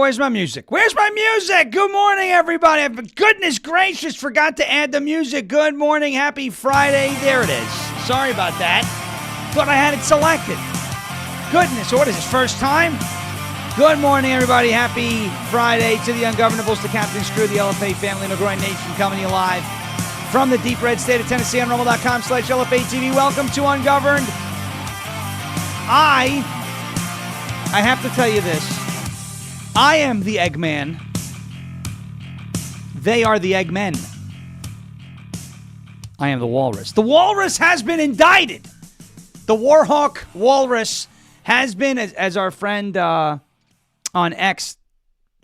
where's my music? Where's my music? Good morning, everybody. Goodness gracious, forgot to add the music. Good morning, happy Friday. There it is. Sorry about that. Thought I had it selected. Goodness, what is this, first time? Good morning, everybody. Happy Friday to the Ungovernables, the Captain's Crew, the LFA family, and the Groin Nation coming to you live from the deep red state of Tennessee on rumble.com/LFA TV. Welcome to Ungoverned. I have to tell you this. I am the Eggman. They are the Eggmen. I am the Walrus. The Walrus has been indicted. The Warhawk Walrus has been, as our friend on X,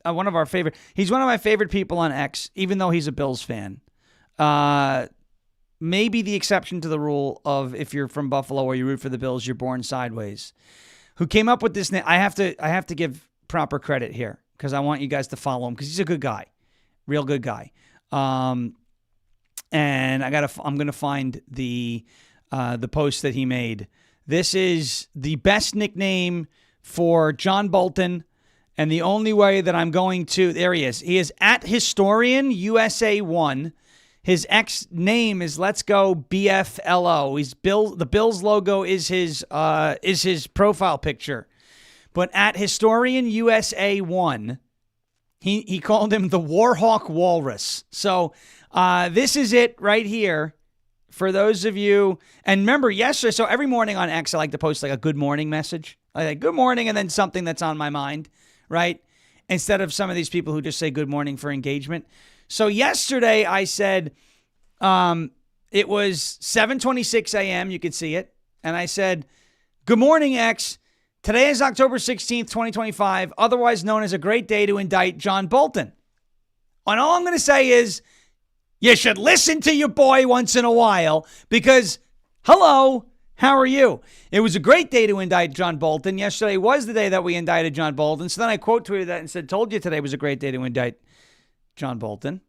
he's one of my favorite people on X, even though he's a Bills fan. Maybe the exception to the rule of if you're from Buffalo or you root for the Bills, you're born sideways. Who came up with this name? I have to give proper credit here because I want you guys to follow him because he's a good guy, real good guy. And I'm gonna find the post that he made. This is the best nickname for John Bolton, and the only way that I'm going to, there he is. He is at Historian USA1. His X name is Let's Go BFLO. The Bills logo is his profile picture. But at Historian USA1, he called him the Warhawk Walrus. So this is it right here for those of you. And remember, yesterday, so every morning on X, I like to post like a good morning message. I like good morning and then something that's on my mind, right? Instead of some of these people who just say good morning for engagement. So yesterday I said it was 7:26 a.m. You could see it. And I said, good morning, X. Today is October 16th, 2025, otherwise known as a great day to indict John Bolton. And all I'm going to say is you should listen to your boy once in a while because, hello, how are you? It was a great day to indict John Bolton. Yesterday was the day that we indicted John Bolton. So then I quote tweeted that and said, told you today was a great day to indict John Bolton.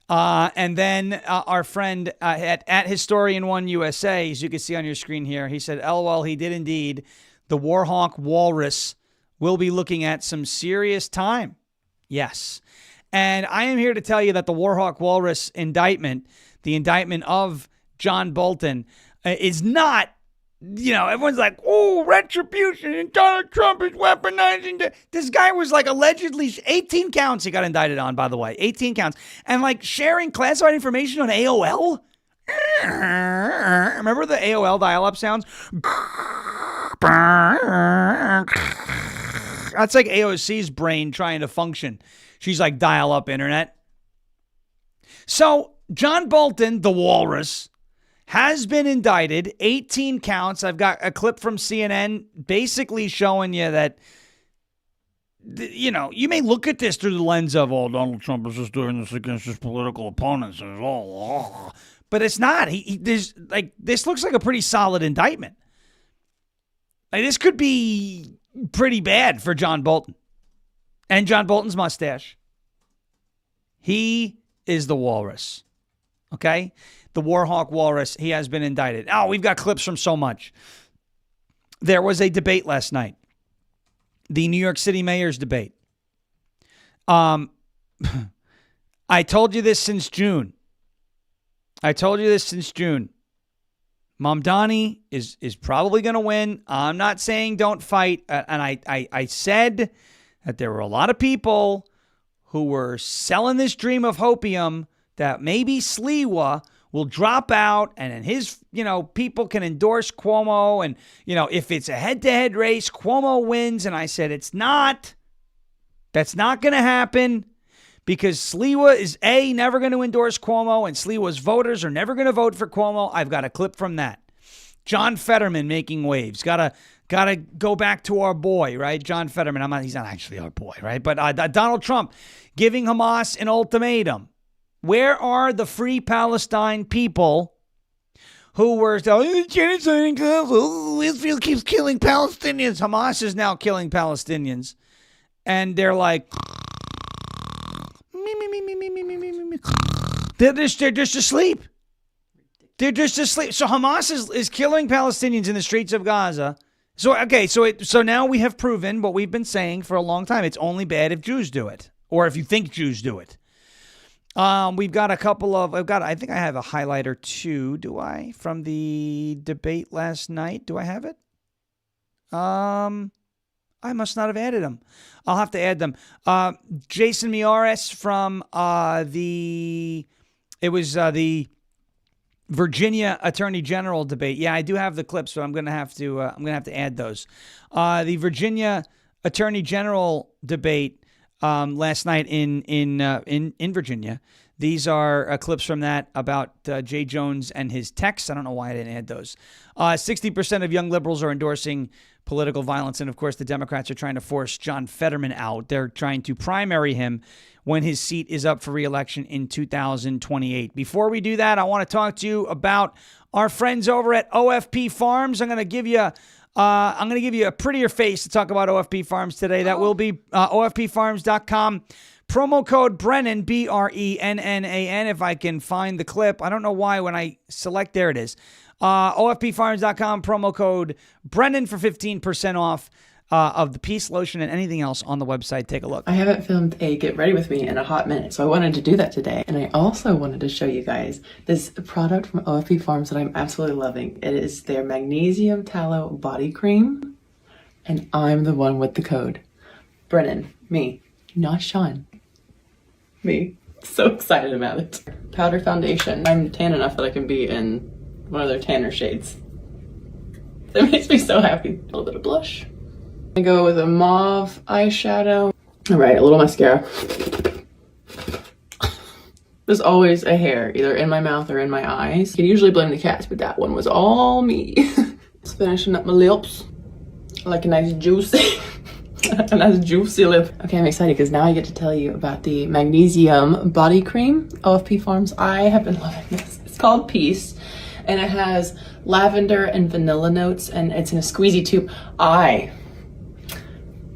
And then our friend at Historian1 USA, as you can see on your screen here, he said, LOL, he did indeed. The Warhawk Walrus will be looking at some serious time. Yes. And I am here to tell you that the Warhawk Walrus indictment, the indictment of John Bolton, is not, everyone's like, oh, retribution, and Donald Trump is weaponizing. This guy was like allegedly 18 counts he got indicted on, by the way, 18 counts. And like sharing classified information on AOL. Remember the AOL dial-up sounds? That's like AOC's brain trying to function. She's like dial-up internet. So John Bolton, the Walrus, has been indicted, 18 counts. I've got a clip from CNN basically showing you that, you may look at this through the lens of, oh, Donald Trump is just doing this against his political opponents. But it's not. This looks like a pretty solid indictment. This could be pretty bad for John Bolton and John Bolton's mustache. He is the Walrus. Okay? The Warhawk Walrus, he has been indicted. Oh, we've got clips from so much. There was a debate last night. The New York City mayor's debate. I told you this since June. Mamdani is probably going to win. I'm not saying don't fight. And I said that there were a lot of people who were selling this dream of hopium that maybe Sliwa will drop out and then his, people can endorse Cuomo. And, if it's a head-to-head race, Cuomo wins. And I said, it's not. That's not going to happen because Sliwa is, A, never going to endorse Cuomo, and Sliwa's voters are never going to vote for Cuomo. I've got a clip from that. John Fetterman making waves. Gotta go back to our boy, right? John Fetterman. He's not actually our boy, right? But Donald Trump giving Hamas an ultimatum. Where are the free Palestine people who were genocide? Israel keeps killing Palestinians. Hamas is now killing Palestinians. And they're like, they're just asleep. They're just asleep. So Hamas is killing Palestinians in the streets of Gaza, So now we have proven what we've been saying for a long time. It's only bad if Jews do it, or if you think Jews do it. We've got a couple of, I think I have a highlight or two, do I? From the debate last night. Do I have it? I must not have added them. I'll have to add them. Jason Miyares from the Virginia Attorney General debate. Yeah, I do have the clips, so I'm gonna have to add those. The Virginia Attorney General debate last night in Virginia. These are clips from that about Jay Jones and his texts. I don't know why I didn't add those. 60% of young liberals are endorsing political violence, and of course, the Democrats are trying to force John Fetterman out. They're trying to primary him when his seat is up for re-election in 2028. Before we do that, I want to talk to you about our friends over at OFP Farms. I'm going to give you a prettier face to talk about OFP Farms today. That will be OFPFarms.com. Promo code Brennan, BRENNAN, if I can find the clip. I don't know why when I select, there it is. OFPFarms.com, promo code Brennan for 15% off of the Peace Lotion and anything else on the website. Take a look. I haven't filmed a Get Ready With Me in a hot minute, so I wanted to do that today. And I also wanted to show you guys this product from OFP Farms that I'm absolutely loving. It is their Magnesium Tallow Body Cream, and I'm the one with the code. Brennan, me, not Sean. Me. So excited about it. Powder foundation. I'm tan enough that I can be in one of their tanner shades. That makes me so happy. A little bit of blush. I go with a mauve eyeshadow. All right, a little mascara. There's always a hair either in my mouth or in my eyes. You can usually blame the cats, but that one was all me. Just finishing up my lips. I like a nice juicy, a nice juicy lip. Okay, I'm excited because now I get to tell you about the Magnesium Body Cream, OFP Farms. I have been loving this. It's called Peace, and it has lavender and vanilla notes, and it's in a squeezy tube.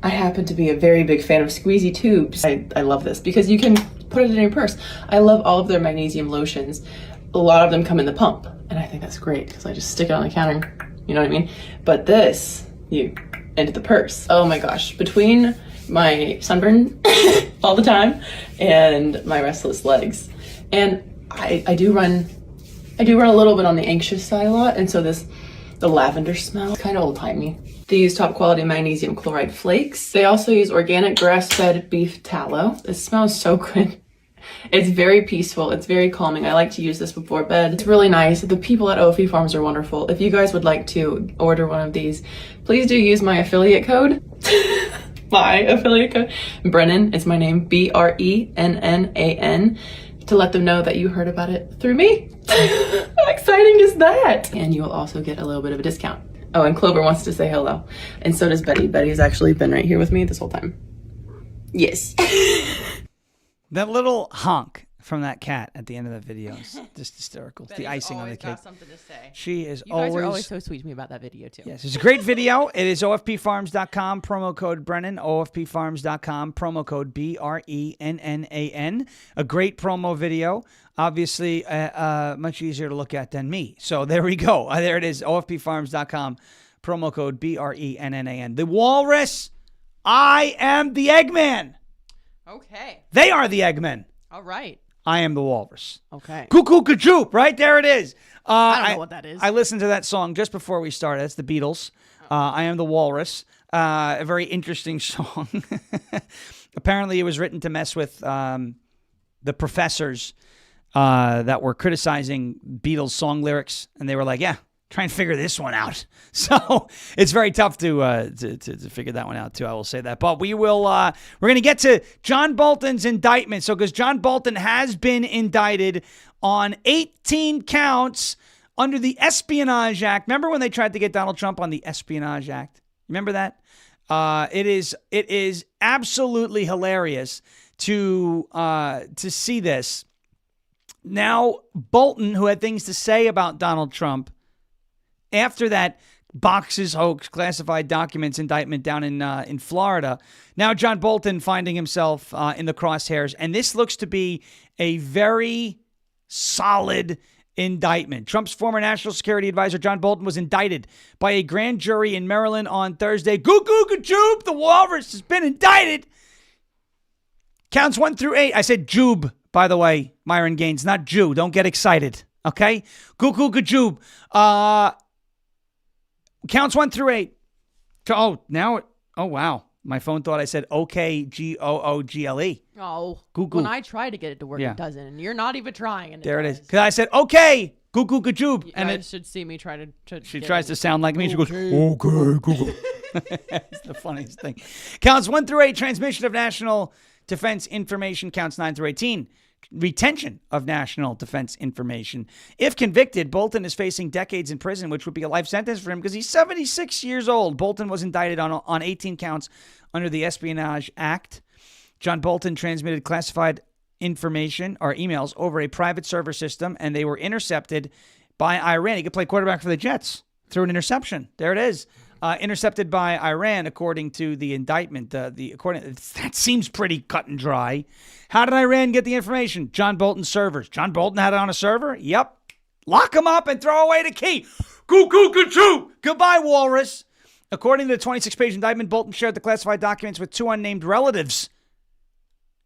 I happen to be a very big fan of squeezy tubes. I love this because you can put it in your purse. I love all of their magnesium lotions. A lot of them come in the pump, and I think that's great because I just stick it on the counter. You know what I mean? But this, you into the purse. Oh my gosh. Between my sunburn all the time and my restless legs. And I do run a little bit on the anxious side a lot, and so the lavender smell, kind of old-timey. They use top quality magnesium chloride flakes. They also use organic grass-fed beef tallow. This smells so good. It's very peaceful. It's very calming. I like to use this before bed. It's really nice. The people at OFP Farms are wonderful. If you guys would like to order one of these, please do use my affiliate code. My affiliate code. Brennan, it's my name, BRENNAN, to let them know that you heard about it through me. How exciting is that? And you will also get a little bit of a discount. Oh, and Clover wants to say hello. And so does Betty. Betty's actually been right here with me this whole time. Yes. That little honk from that cat at the end of the video is just hysterical. It's the icing on the cake. Got something to say. She is You guys are always so sweet to me about that video too. Yes, it's a great video. It is OFPFarms.com, promo code Brennan, OFPFarms.com, promo code BRENNAN. A great promo video. Obviously, much easier to look at than me. So there we go. There it is, OFPFarms.com, promo code BRENNAN. The Walrus, I am the Eggman. Okay. They are the Eggmen. All right. I am the Walrus. Okay. Cuckoo Kachoop, right? There it is. I don't know what that is. I listened to that song just before we started. That's the Beatles. I am the Walrus. A very interesting song. Apparently, it was written to mess with the professors that were criticizing Beatles song lyrics, and they were like, "Yeah, try and figure this one out." So it's very tough to figure that one out too. I will say that, but we're going to get to John Bolton's indictment. So because John Bolton has been indicted on 18 counts under the Espionage Act. Remember when they tried to get Donald Trump on the Espionage Act? Remember that? It is absolutely hilarious to see this. Now, Bolton, who had things to say about Donald Trump after that boxes hoax, classified documents indictment down in Florida, now John Bolton finding himself in the crosshairs. And this looks to be a very solid indictment. Trump's former national security advisor, John Bolton, was indicted by a grand jury in Maryland on Thursday. Goo-goo-goo-joob, the walrus has been indicted. Counts 1 through 8. I said joob, by the way, Myron Gaines, not Jew. Don't get excited, okay? Goo-goo-goo-joob. Counts 1 through 8. Oh, wow. My phone thought I said okay, Google. Oh, Google. when I try to get it to work, Yeah. it doesn't. And you're not even trying. And There it is. Because I said okay, Google. You And guys it, should see me try to she get tries it. to sound like me. She goes, okay, Google. It's the funniest thing. Counts 1 through 8, transmission of national defense information. Counts 9 through 18, retention of national defense information. If convicted, Bolton is facing decades in prison, which would be a life sentence for him because he's 76 years old. Bolton was indicted on 18 counts under the Espionage Act. John Bolton transmitted classified information or emails over a private server system, and they were intercepted by Iran. He could play quarterback for the Jets through an interception. There it is. Intercepted by Iran, according to the indictment. That seems pretty cut and dry. How did Iran get the information? John Bolton's servers. John Bolton had it on a server? Yep. Lock him up and throw away the key. Goodbye, walrus. According to the 26-page indictment, Bolton shared the classified documents with 2 unnamed relatives.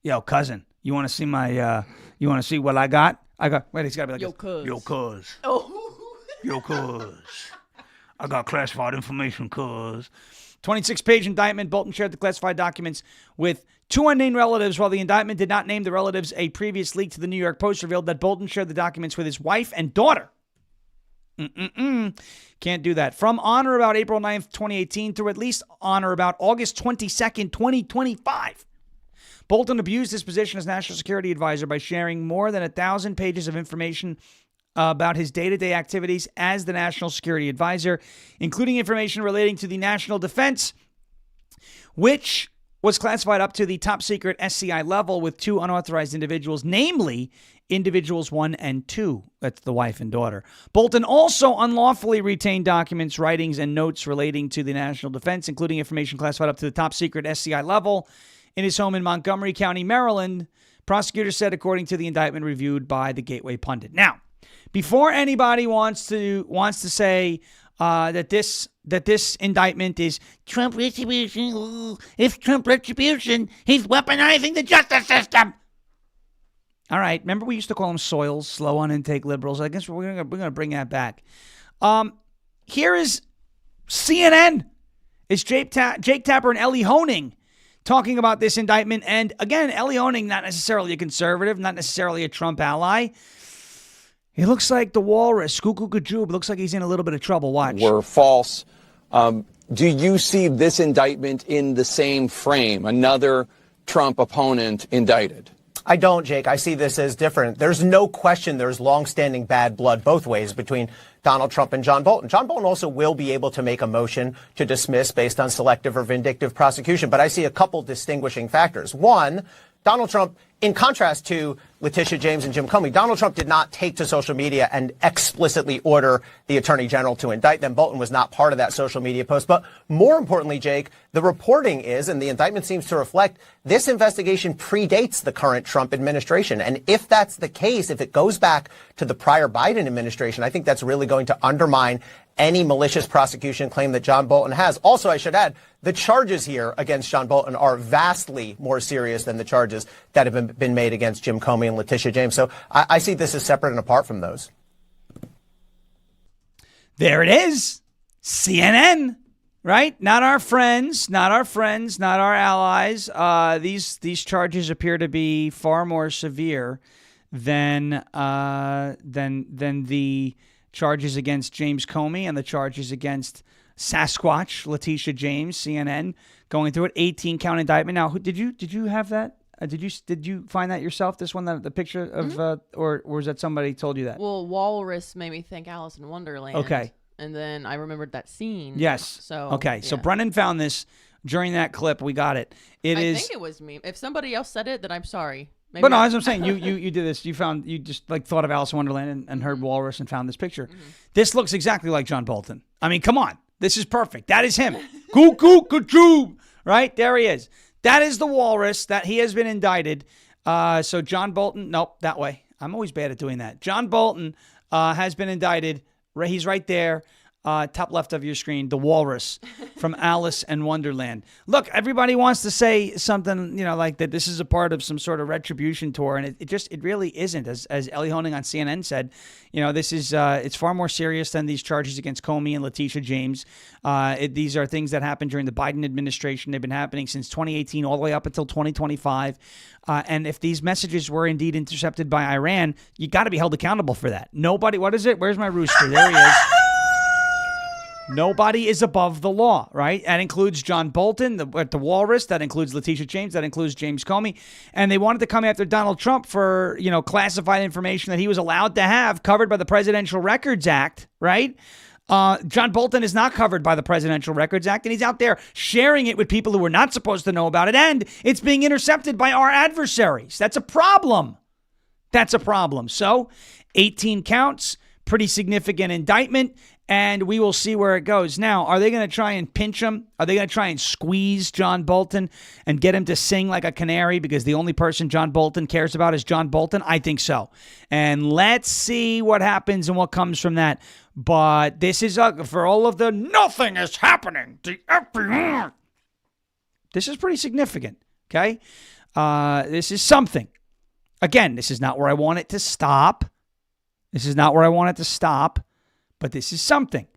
Yo, cousin, you want to see you want to see what I got? Wait, he's got to be like, Yo, cuz. Yo, cuz. Oh. Yo, cuz. I got classified information, cuz. 26-page indictment. Bolton shared the classified documents with 2 unnamed relatives. While the indictment did not name the relatives, a previous leak to the New York Post revealed that Bolton shared the documents with his wife and daughter. Can't do that. From on or about April 9th, 2018 through at least on or about August 22nd, 2025. Bolton abused his position as national security advisor by sharing more than 1,000 pages of information about his day-to-day activities as the national security advisor, including information relating to the national defense, which was classified up to the top secret SCI level with 2 unauthorized individuals, namely individuals 1 and 2. That's the wife and daughter. Bolton also unlawfully retained documents, writings, and notes relating to the national defense, including information classified up to the top secret SCI level in his home in Montgomery County, Maryland. Prosecutors said, according to the indictment reviewed by the Gateway Pundit. Now, before anybody wants to say that this indictment is Trump retribution, ooh, if Trump retribution, he's weaponizing the justice system. All right, remember we used to call them soils, slow on intake liberals. I guess we're gonna bring that back. Here is CNN. It's Jake Tapper and Ellie Honing talking about this indictment. And again, Ellie Honing, not necessarily a conservative, not necessarily a Trump ally. It looks like the walrus, Skoo-Goo-Goo-Joob, looks like he's in a little bit of trouble. Watch. Were false. Do you see this indictment in the same frame? Another Trump opponent indicted? I don't, Jake. I see this as different. There's no question there's longstanding bad blood both ways between Donald Trump and John Bolton. John Bolton also will be able to make a motion to dismiss based on selective or vindictive prosecution. But I see a couple distinguishing factors. One, Donald Trump, in contrast to Letitia James and Jim Comey, Donald Trump did not take to social media and explicitly order the attorney general to indict them. Bolton was not part of that social media post. But more importantly, Jake, the reporting is, and the indictment seems to reflect, this investigation predates the current Trump administration. And if that's the case, if it goes back to the prior Biden administration, I think that's really going to undermine any malicious prosecution claim that John Bolton has. Also, I should add, the charges here against John Bolton are vastly more serious than the charges that have been made against Jim Comey and Letitia James. So I see this as separate and apart from those. There it is. CNN, right? Not our friends, not our allies. These charges appear to be far more severe than the charges against James Comey and the charges against Sasquatch, Letitia James, CNN, going through it. 18-count indictment. Now, did you have that? Did you find that yourself? This one, the picture of, or was that somebody told you that? Well, walrus made me think Alice in Wonderland. Okay. And then I remembered that scene. Yes. So okay. Yeah. So Brennan found this during that clip. We got it. I think it was me. If somebody else said it, then I'm sorry. Maybe but no, as I'm saying, you did this. You just like thought of Alice in Wonderland and heard Walrus and found this picture. Mm-hmm. This looks exactly like John Bolton. I mean, come on. This is perfect. That is him. Goo-goo-goo-joob. Right? There he is. That is the Walrus that he has been indicted. So John Bolton, nope, that way. I'm always bad at doing that. John Bolton has been indicted. He's right there. Top left of your screen, the walrus from Alice in Wonderland. Look, everybody wants to say something, like that this is a part of some sort of retribution tour, and it really isn't. As Ellie Honig on CNN said, this is it's far more serious than these charges against Comey and Letitia James. These are things that happened during the Biden administration. They've been happening since 2018 all the way up until 2025. And if these messages were indeed intercepted by Iran, you got to be held accountable for that. Nobody, what is it? Where's my rooster? There he is. Nobody is above the law, right? That includes John Bolton, the walrus. That includes Letitia James. That includes James Comey. And they wanted to come after Donald Trump for, classified information that he was allowed to have covered by the Presidential Records Act, right? John Bolton is not covered by the Presidential Records Act, and he's out there sharing it with people who are not supposed to know about it, and it's being intercepted by our adversaries. That's a problem. That's a problem. So, 18 counts, pretty significant indictment, and we will see where it goes. Now, are they going to try and pinch him? Are they going to try and squeeze John Bolton and get him to sing like a canary because the only person John Bolton cares about is John Bolton? I think so. And let's see what happens and what comes from that. But this is, for all of the nothing is happening, the FBI. This is pretty significant, okay? This is something. Again, this is not where I want it to stop. This is not where I want it to stop. But this is something.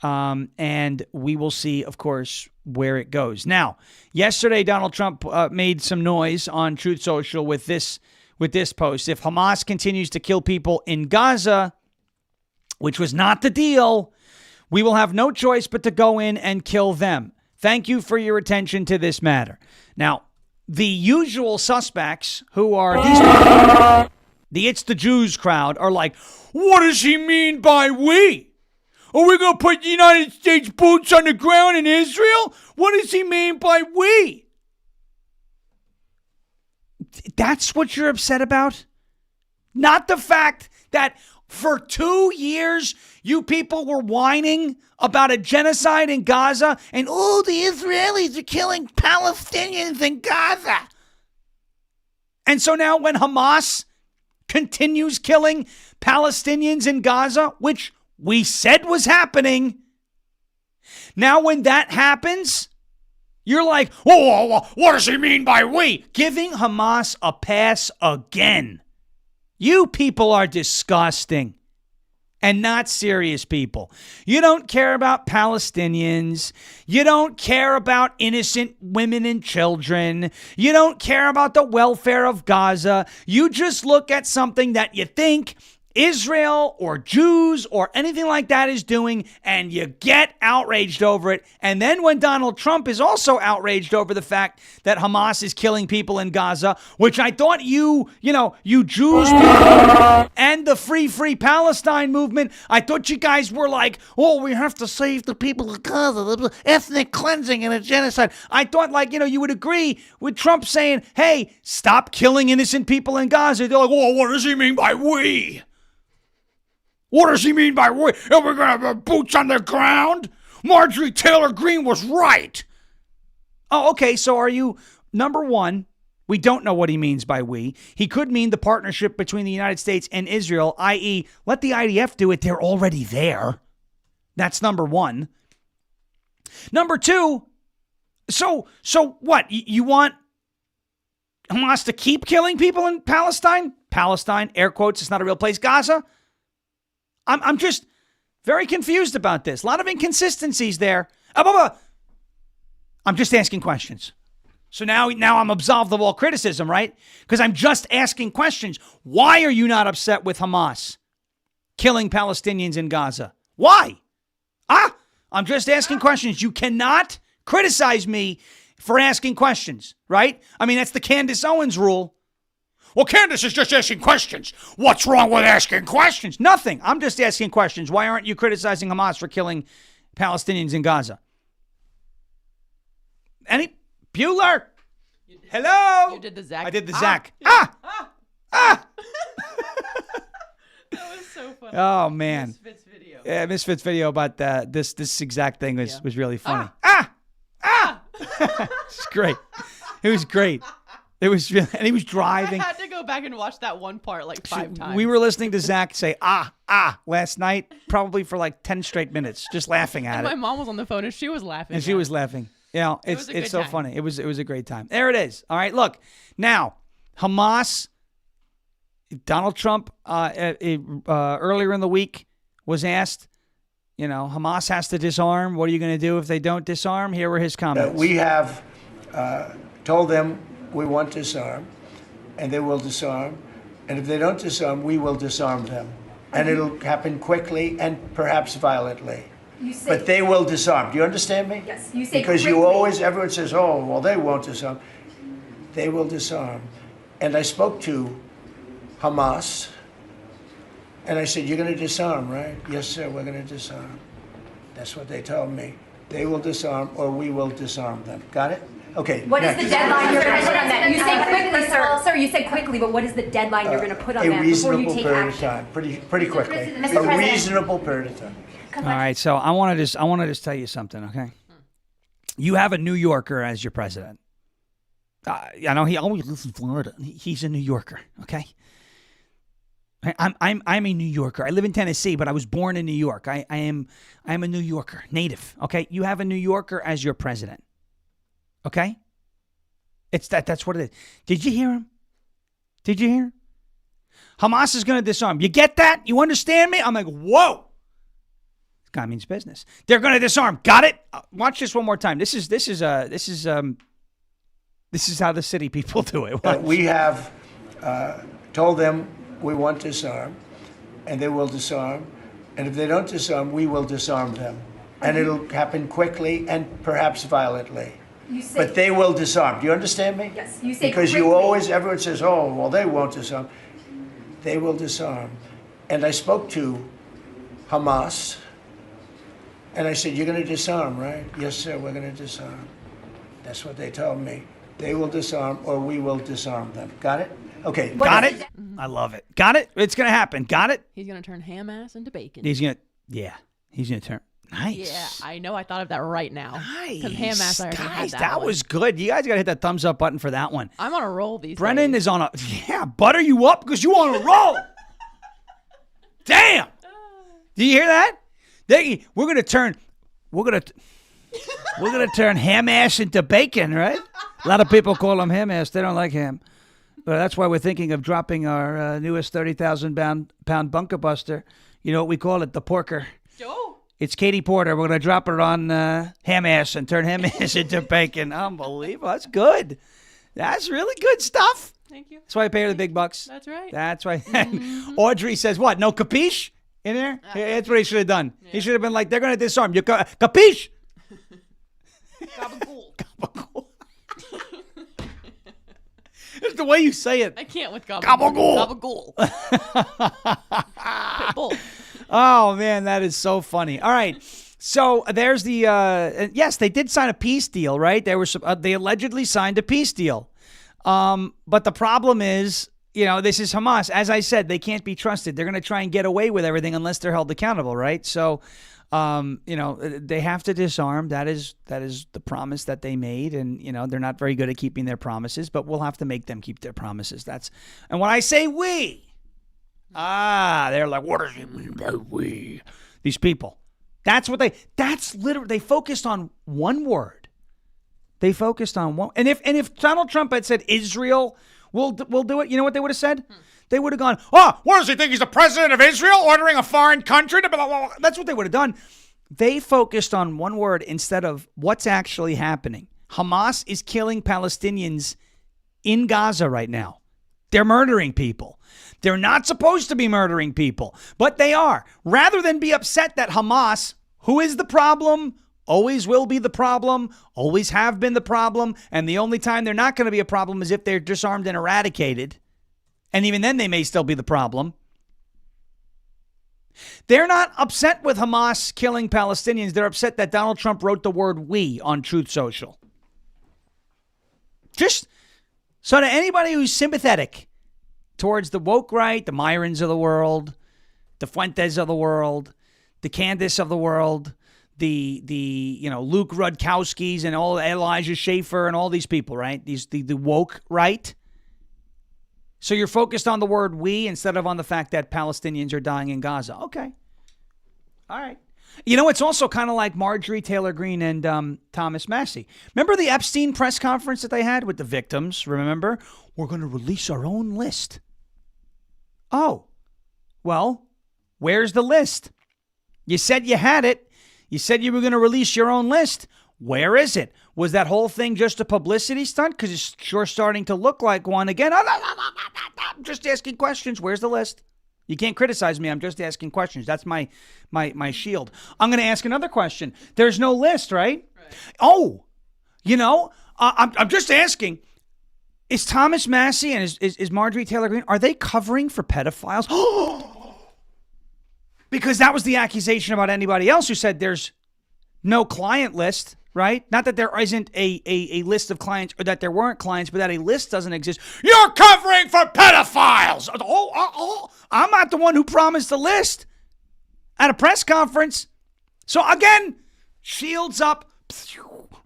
And we will see, of course, where it goes. Now, yesterday, Donald Trump made some noise on Truth Social with this post. If Hamas continues to kill people in Gaza, which was not the deal, we will have no choice but to go in and kill them. Thank you for your attention to this matter. Now, the usual suspects who are these people, the It's the Jews crowd, are like, what does he mean by we? Are we going to put the United States boots on the ground in Israel? What does he mean by we? That's what you're upset about? Not the fact that for 2 years you people were whining about a genocide in Gaza and, oh, the Israelis are killing Palestinians in Gaza. And so now when Hamas continues killing Palestinians in Gaza, which we said was happening, now when that happens, you're like, oh, what does he mean by we? Giving Hamas a pass again. You people are disgusting and not serious people. You don't care about Palestinians. You don't care about innocent women and children. You don't care about the welfare of Gaza. You just look at something that you think Israel or Jews or anything like that is doing, and you get outraged over it. And then when Donald Trump is also outraged over the fact that Hamas is killing people in Gaza, which I thought you Jews people and the Free Palestine movement, I thought you guys were like, oh, we have to save the people of Gaza, ethnic cleansing and a genocide. I thought you would agree with Trump saying, hey, stop killing innocent people in Gaza. They're like, oh, what does he mean by we? What does he mean by we? Are we going to have boots on the ground? Marjorie Taylor Greene was right. Oh, okay. So are you, number one, we don't know what he means by we. He could mean the partnership between the United States and Israel, i.e., let the IDF do it. They're already there. That's number one. Number two, so what? You want Hamas to keep killing people in Palestine? Palestine, air quotes, it's not a real place. Gaza? I'm just very confused about this. A lot of inconsistencies there. I'm just asking questions. So now I'm absolved of all criticism, right? Because I'm just asking questions. Why are you not upset with Hamas killing Palestinians in Gaza? Why? I'm just asking questions. You cannot criticize me for asking questions, right? I mean, that's the Candace Owens rule. Well, Candace is just asking questions. What's wrong with asking questions? Nothing. I'm just asking questions. Why aren't you criticizing Hamas for killing Palestinians in Gaza? Any? Bueller? Hello? You did the Zach. I did the Zach. That was so funny. Oh, man. Misfits video. Yeah, Misfits video about this exact thing was really funny. It's great. It was great. It was really, and he was driving. I had to go back and watch that one part like 5 times. We were listening to Zach say last night, probably for like 10 straight minutes, just laughing at and it. my mom was on the phone and she was laughing. And she was laughing. You know, it's was a good so time. funny. It was a great time. There it is. All right, look. Now, Hamas, Donald Trump earlier in the week was asked, you know, Hamas has to disarm. What are you going to do if they don't disarm? Here were his comments. We have told them we want to disarm, and they will disarm. And if they don't disarm, we will disarm them. And it'll happen quickly and perhaps violently. But they will disarm. Do you understand me? Yes, you say because quickly. everyone says, oh, well, they won't disarm. They will disarm. And I spoke to Hamas, and I said, you're going to disarm, right? Yes, sir, we're going to disarm. That's what they told me. They will disarm, or we will disarm them. Got it? Okay. What is next. the deadline you're going to put on that? You say quickly, sir. Sir, you said quickly, but what is the deadline you're going to put on that A before you reasonable take period action? of time. Pretty quickly. Mr. A President. reasonable period of time. All right, so I want to just tell you something, okay? You have a New Yorker as your president. I know he always lives in Florida. He's a New Yorker, okay? I'm a New Yorker. I live in Tennessee, but I was born in New York. I am a New Yorker, native, okay? You have a New Yorker as your president, okay? That's what it is. Did you hear him? Did you hear him? Hamas is going to disarm. You get that? You understand me? I'm like, whoa. This guy means business. They're going to disarm. Got it? Watch this one more time. This is how the city people do it. Watch. We have told them we want to disarm, and they will disarm. And if they don't disarm, we will disarm them. And it'll happen quickly and perhaps violently. But they will disarm. Do you understand me? Yes, you say because quickly. everyone says, oh, well, they won't disarm. They will disarm. And I spoke to Hamas, and I said, you're going to disarm, right? Yes, sir, we're going to disarm. That's what they told me. They will disarm, or we will disarm them. Got it? Okay. Got it? I love it. Got it? It's going to happen. Got it? He's going to turn ham ass into bacon. He's going to turn. Nice. Yeah, I know. I thought of that right now. Nice. Because ham ass, I already had Guys, that that one. was good. You guys got to hit that thumbs up button for that one. I'm on a roll these Brennan days. is on butter you up because you on a roll. Damn. Do you hear that? We're gonna turn ham ass into bacon, right? A lot of people call him ham ass. They don't like ham, but that's why we're thinking of dropping our newest 30,000 pound bunker buster. You know what we call it? The porker. Oh. It's Katie Porter. We're gonna drop it on ham ass and turn ham ass into bacon. Unbelievable. That's good. That's really good stuff. Thank you. That's why I pay her the big bucks. That's right. That's why. Audrey says, what? No capiche in there? Yeah, that's what he should have done. Yeah. He should have been like, they're going to disarm. You capiche? Gabagool. Gabagool. It's the way you say it. I can't with gabagool. Gabagool. Pitbull. Oh, man, that is so funny. All right. So there's the, yes, they did sign a peace deal, right? They allegedly signed a peace deal. But the problem is, you know, this is Hamas. As I said, they can't be trusted. They're going to try and get away with everything unless they're held accountable, right? So, you know, they have to disarm. That is the promise that they made. And, you know, they're not very good at keeping their promises, but we'll have to make them keep their promises. And when I say we, they're like, what does he mean by we? These people. That's literally, they focused on one word. They focused on one. And if Donald Trump had said Israel will do it, you know what they would have said? They would have gone, oh, what does he think? He's the president of Israel ordering a foreign country to blah, blah, blah. That's what they would have done. They focused on one word instead of what's actually happening. Hamas is killing Palestinians in Gaza right now. They're murdering people. They're not supposed to be murdering people, but they are. Rather than be upset that Hamas, who is the problem, always will be the problem, always have been the problem, and the only time they're not going to be a problem is if they're disarmed and eradicated. And even then, they may still be the problem. They're not upset with Hamas killing Palestinians. They're upset that Donald Trump wrote the word we on Truth Social. Just so to anybody who's sympathetic towards the woke right, the Myrons of the world, the Fuentes of the world, the Candace of the world, the Luke Rudkowskis and all Elijah Schaffer and all these people, right? The woke right. So you're focused on the word we instead of on the fact that Palestinians are dying in Gaza. Okay. All right. You know, it's also kind of like Marjorie Taylor Greene and Thomas Massie. Remember the Epstein press conference that they had with the victims? Remember? We're going to release our own list. Oh, well, where's the list? You said you had it. You said you were going to release your own list. Where is it? Was that whole thing just a publicity stunt? Because it's sure starting to look like one again. I'm just asking questions. Where's the list? You can't criticize me. I'm just asking questions. That's my shield. I'm going to ask another question. There's no list, right? Oh, you know, I'm just asking. Is Thomas Massie and is Marjorie Taylor Greene, are they covering for pedophiles? Because that was the accusation about anybody else who said there's no client list, right? Not that there isn't a list of clients or that there weren't clients, but that a list doesn't exist. You're covering for pedophiles. I'm not the one who promised the list at a press conference. So again, shields up,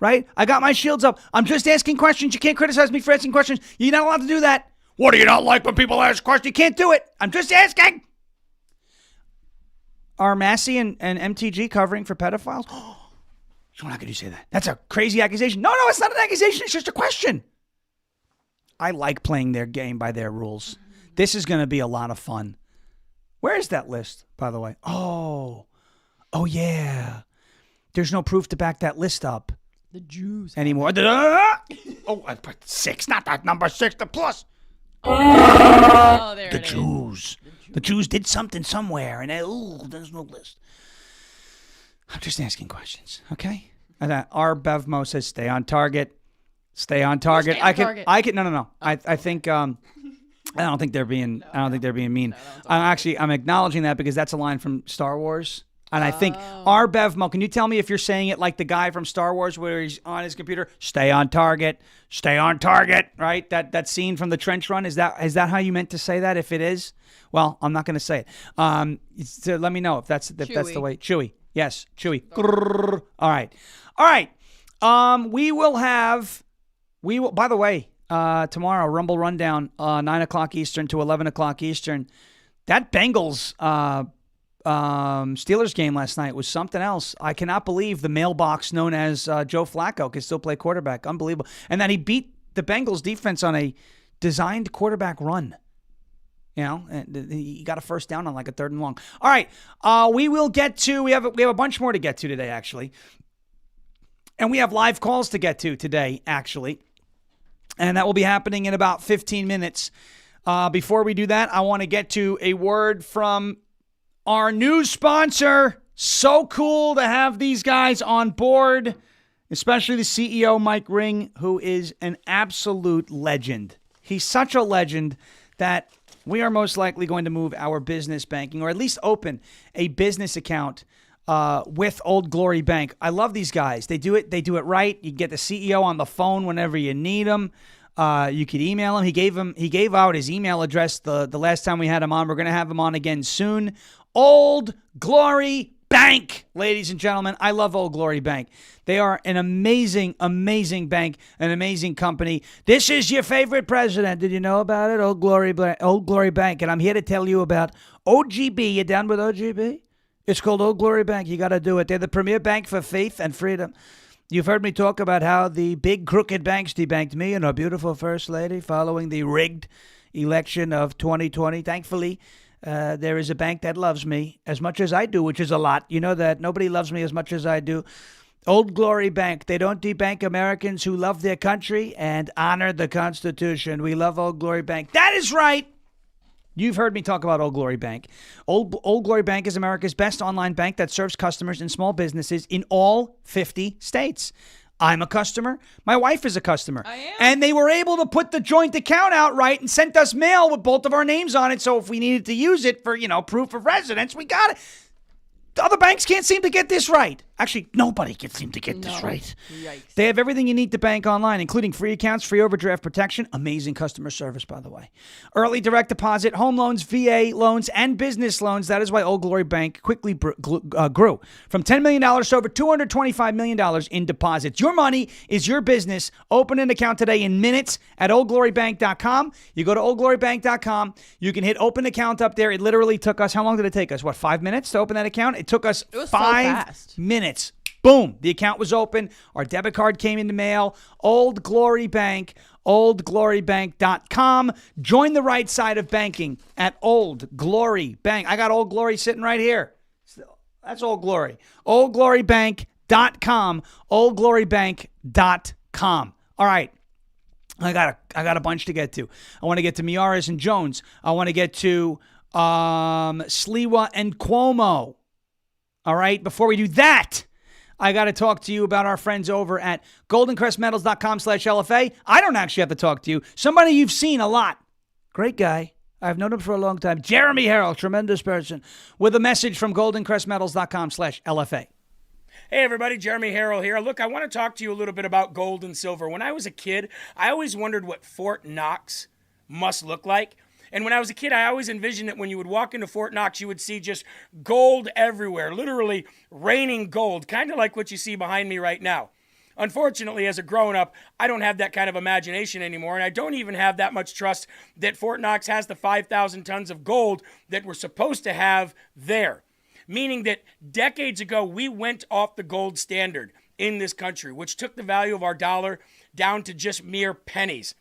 right? I got my shields up. I'm just asking questions. You can't criticize me for asking questions. You're not allowed to do that. What do you not like when people ask questions? You can't do it. I'm just asking. Are Massie and MTG covering for pedophiles? How could you say that? That's a crazy accusation. No, it's not an accusation. It's just a question. I like playing their game by their rules. This is going to be a lot of fun. Where is that list, by the way? Oh, yeah. There's no proof to back that list up. The Jews anymore. I put 6, not that number 6, the plus. Oh, there the Jews. The Jews did something somewhere, and there's no list. I'm just asking questions, okay? And our Bevmo says, "Stay on target, stay on target." Stay on target. I can. No. I think. I don't think they're being. I don't think they're being mean. I'm acknowledging that because that's a line from Star Wars, and I think our Bevmo. Can you tell me if you're saying it like the guy from Star Wars, where he's on his computer? Stay on target, stay on target. Right? That scene from the trench run. Is that how you meant to say that? If it is, well, I'm not going to say it. So let me know if that's the way. Chewy. Yes, Chewy. All right. We will, by the way, tomorrow, Rumble Rundown, 9 o'clock Eastern to 11 o'clock Eastern. That Bengals Steelers game last night was something else. I cannot believe the mailbox known as Joe Flacco can still play quarterback. Unbelievable. And that he beat the Bengals defense on a designed quarterback run. You know, and he got a first down on like a 3rd and long. All right, we have a bunch more to get to today, actually. And we have live calls to get to today, actually. And that will be happening in about 15 minutes. Before we do that, I want to get to a word from our new sponsor. So cool to have these guys on board, especially the CEO, Mike Ring, who is an absolute legend. He's such a legend that we are most likely going to move our business banking, or at least open a business account with Old Glory Bank. I love these guys. They do it right. You get the CEO on the phone whenever you need him. You could email him. He gave out his email address the last time we had him on. We're going to have him on again soon. Old Glory Bank, ladies and gentlemen. I love Old Glory Bank. They are an amazing, amazing bank, an amazing company. This is your favorite president. Did you know about it? Old Glory Bank. And I'm here to tell you about OGB. You down with OGB? It's called Old Glory Bank. You got to do it. They're the premier bank for faith and freedom. You've heard me talk about how the big crooked banks debanked me and our beautiful first lady following the rigged election of 2020. Thankfully, there is a bank that loves me as much as I do, which is a lot. You know that nobody loves me as much as I do. Old Glory Bank. They don't debank Americans who love their country and honor the Constitution. We love Old Glory Bank. That is right. You've heard me talk about Old Glory Bank. Old Glory Bank is America's best online bank that serves customers and small businesses in all 50 states. I'm a customer. My wife is a customer. I am. And they were able to put the joint account out right and sent us mail with both of our names on it. So if we needed to use it for, proof of residence, we got it. Other banks can't seem to get this right. Actually, nobody can seem to get this right. Yikes. They have everything you need to bank online, including free accounts, free overdraft protection, amazing customer service, by the way, early direct deposit, home loans, VA loans, and business loans. That is why Old Glory Bank quickly grew from $10 million to over $225 million in deposits. Your money is your business. Open an account today in minutes at oldglorybank.com. You go to oldglorybank.com. You can hit open account up there. It literally took us, how long did it take us? 5 minutes to open that account? It took us was so 5 fast. minutes. Boom. The account was open. Our debit card came in the mail. Old Glory Bank, oldglorybank.com. Join the right side of banking at Old Glory Bank. I got Old Glory sitting right here. That's Old Glory. oldglorybank.com. oldglorybank.com. All right. I got a bunch to get to. I want to get to Miyares and Jones. I want to get to Sliwa and Cuomo. All right. Before we do that, I got to talk to you about our friends over at goldencrestmetals.com/LFA. I don't actually have to talk to you. Somebody you've seen a lot. Great guy. I've known him for a long time. Jeremy Harrell, tremendous person, with a message from goldencrestmetals.com/LFA. Hey everybody, Jeremy Harrell here. Look, I want to talk to you a little bit about gold and silver. When I was a kid, I always wondered what Fort Knox must look like. And when I was a kid, I always envisioned that when you would walk into Fort Knox, you would see just gold everywhere, literally raining gold, kind of like what you see behind me right now. Unfortunately, as a grown-up, I don't have that kind of imagination anymore, and I don't even have that much trust that Fort Knox has the 5,000 tons of gold that we're supposed to have there. Meaning that decades ago, we went off the gold standard in this country, which took the value of our dollar down to just mere pennies.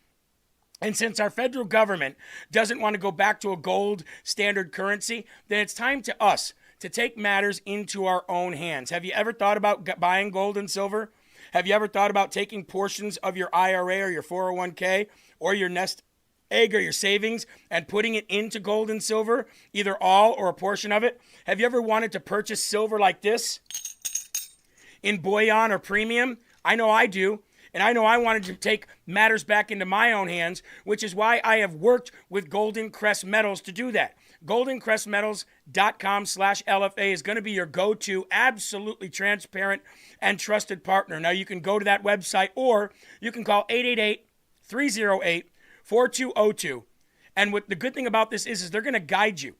And since our federal government doesn't want to go back to a gold standard currency, then it's time to us to take matters into our own hands. Have you ever thought about buying gold and silver? Have you ever thought about taking portions of your IRA or your 401k or your nest egg or your savings and putting it into gold and silver, either all or a portion of it? Have you ever wanted to purchase silver like this in bullion or premium? I know I do. And I know I wanted to take matters back into my own hands, which is why I have worked with Golden Crest Metals to do that. GoldenCrestMetals.com/LFA is going to be your go-to, absolutely transparent and trusted partner. Now, you can go to that website or you can call 888-308-4202. And what the good thing about this is they're going to guide you.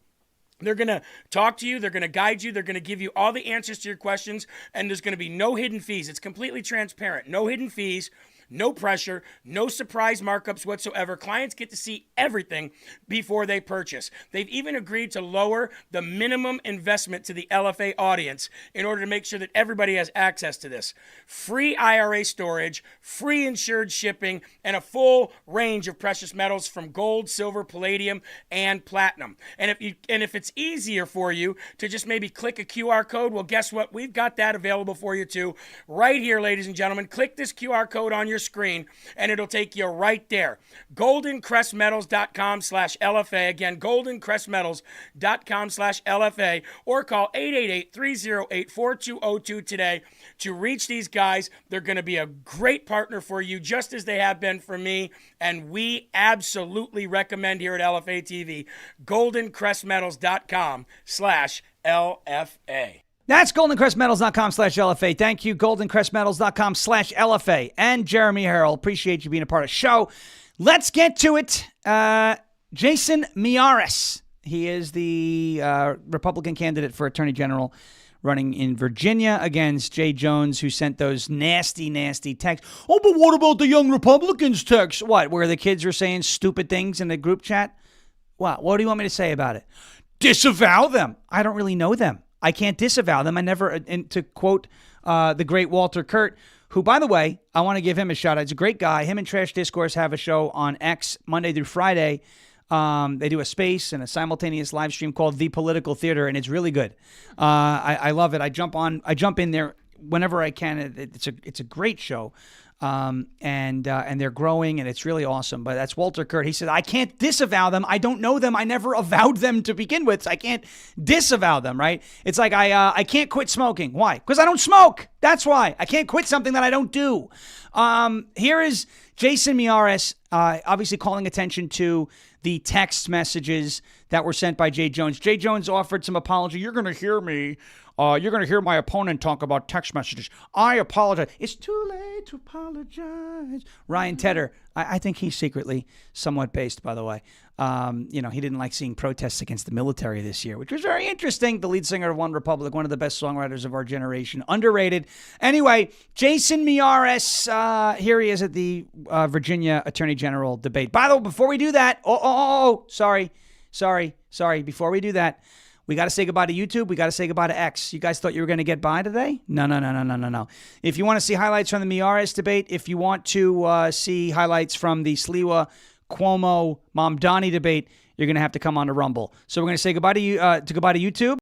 They're going to talk to you. They're going to guide you. They're going to give you all the answers to your questions. And there's going to be no hidden fees. It's completely transparent. No hidden fees, no pressure, no surprise markups whatsoever. Clients get to see everything before they purchase. They've even agreed to lower the minimum investment to the LFA audience in order to make sure that everybody has access to this. Free IRA storage, free insured shipping, and a full range of precious metals from gold, silver, palladium, and platinum. And if it's easier for you to just maybe click a QR code, well, guess what? We've got that available for you too. Right here, ladies and gentlemen. Click this QR code on your screen and it'll take you right there. GoldenCrestMetals.com/LFA. Again, GoldenCrestMetals.com/LFA, or call 888-308-4202 today to reach these guys. They're going to be a great partner for you, just as they have been for me, and we absolutely recommend here at LFA TV, GoldenCrestMetals.com/LFA. That's goldencrestmetals.com/LFA. Thank you, goldencrestmetals.com/LFA. And Jeremy Harrell, appreciate you being a part of the show. Let's get to it. Jason Miyares. He is the Republican candidate for Attorney General running in Virginia against Jay Jones, who sent those nasty, nasty texts. Oh, but what about the young Republicans texts? What, where the kids are saying stupid things in the group chat? What do you want me to say about it? Disavow them. I don't really know them. I can't disavow them. I never, and to quote the great Walter Kurt, who, by the way, I want to give him a shout out. He's a great guy. Him and Trash Discourse have a show on X Monday through Friday. They do a space and a simultaneous live stream called The Political Theater, and it's really good. I love it. I jump in there whenever I can. It's a great show. And they're growing, and it's really awesome. But that's Walter Kurt. He said, I can't disavow them. I don't know them. I never avowed them to begin with. So I can't disavow them, right? It's like I can't quit smoking. Why? Because I don't smoke. That's why. I can't quit something that I don't do. Here is Jason Miyares, obviously calling attention to the text messages that were sent by Jay Jones. Jay Jones offered some apology. You're going to hear me. You're going to hear my opponent talk about text messages. I apologize. It's too late to apologize. Ryan Tedder, I think he's secretly somewhat based, by the way. He didn't like seeing protests against the military this year, which was very interesting. The lead singer of One Republic, one of the best songwriters of our generation, underrated. Anyway, Jason Miyares, here he is at the Virginia Attorney General debate. By the way, before we do that, sorry. Before we do that, we got to say goodbye to YouTube. We got to say goodbye to X. You guys thought you were going to get by today? No. If you want to see highlights from the Miyares debate, if you want to see highlights from the Sliwa Cuomo Mamdani debate, you're going to have to come on to Rumble. So we're going to say goodbye to YouTube.